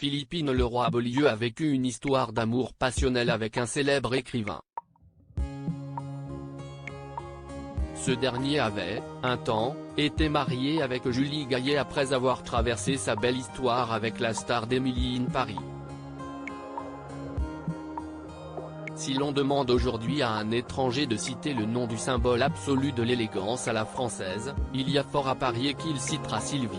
Philippine Leroy Beaulieu a vécu une histoire d'amour passionnel avec un célèbre écrivain. Ce dernier avait, un temps, été marié avec Julie Gaillet après avoir traversé sa belle histoire avec la star d'Emily in Paris. Si l'on demande aujourd'hui à un étranger de citer le nom du symbole absolu de l'élégance à la française, il y a fort à parier qu'il citera Sylvie,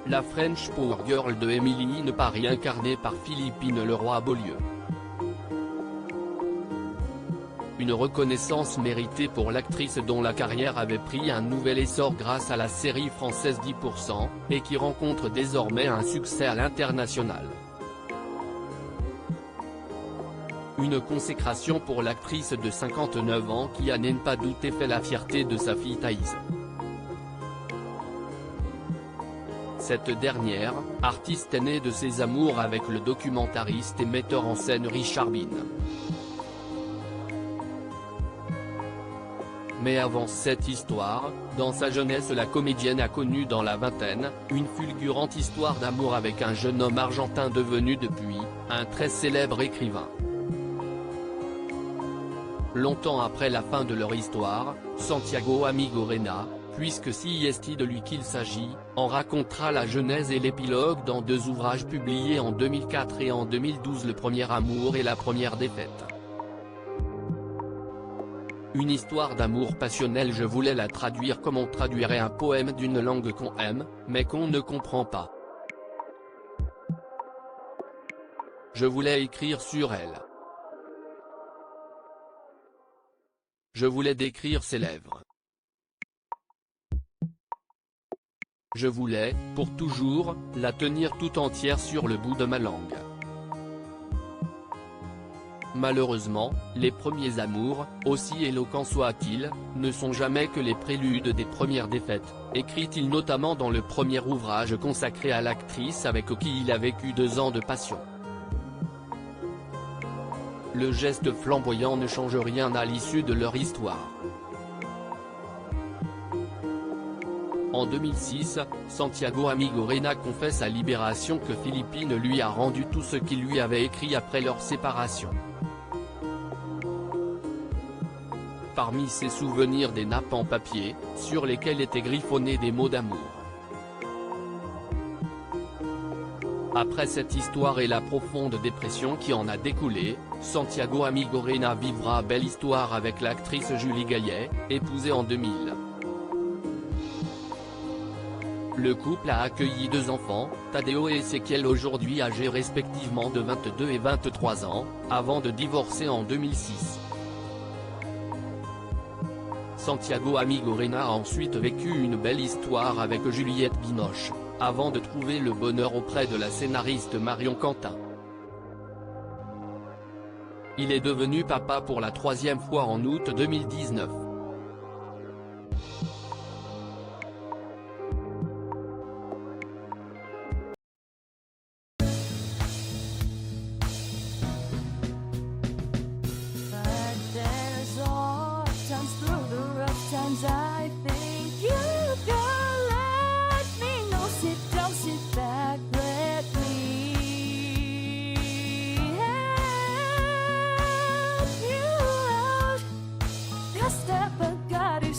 la French Power Girl de Emily in Paris incarnée par Philippine Leroy Beaulieu. Une reconnaissance méritée pour l'actrice dont la carrière avait pris un nouvel essor grâce à la série française 10%, et qui rencontre désormais un succès à l'international. Une consécration pour l'actrice de 59 ans qui a n'en pas douté fait la fierté de sa fille Thaïs. Cette dernière, artiste est née de ses amours avec le documentariste et metteur en scène Richard Bean. Mais avant cette histoire, dans sa jeunesse la comédienne a connu dans la vingtaine, une fulgurante histoire d'amour avec un jeune homme argentin devenu depuis, un très célèbre écrivain. Longtemps après la fin de leur histoire, Santiago Amigorena, puisque si est de lui qu'il s'agit, en racontera la genèse et l'épilogue dans deux ouvrages publiés en 2004 et en 2012, Le premier amour et La première défaite. Une histoire d'amour passionnel. Je voulais la traduire comme on traduirait un poème d'une langue qu'on aime, mais qu'on ne comprend pas. Je voulais écrire sur elle. Je voulais décrire ses lèvres. Je voulais, pour toujours, la tenir tout entière sur le bout de ma langue. Malheureusement, les premiers amours, aussi éloquents soient-ils, ne sont jamais que les préludes des premières défaites, écrit-il notamment dans le premier ouvrage consacré à l'actrice avec qui il a vécu 2 ans de passion. Le geste flamboyant ne change rien à l'issue de leur histoire. En 2006, Santiago Amigorena confesse à Libération que Philippine lui a rendu tout ce qu'il lui avait écrit après leur séparation. Parmi ses souvenirs, des nappes en papier, sur lesquelles étaient griffonnés des mots d'amour. Après cette histoire et la profonde dépression qui en a découlé, Santiago Amigorena vivra belle histoire avec l'actrice Julie Gaillet, épousée en 2000. Le couple a accueilli 2 enfants, Tadeo et Ezequiel, aujourd'hui âgés respectivement de 22 et 23 ans, avant de divorcer en 2006. Santiago Amigorena a ensuite vécu une belle histoire avec Juliette Binoche, avant de trouver le bonheur auprès de la scénariste Marion Quentin. Il est devenu papa pour la 3e fois en août 2019. I think you can let me know. Sit down, sit back, let me help you out. Your step, I got it.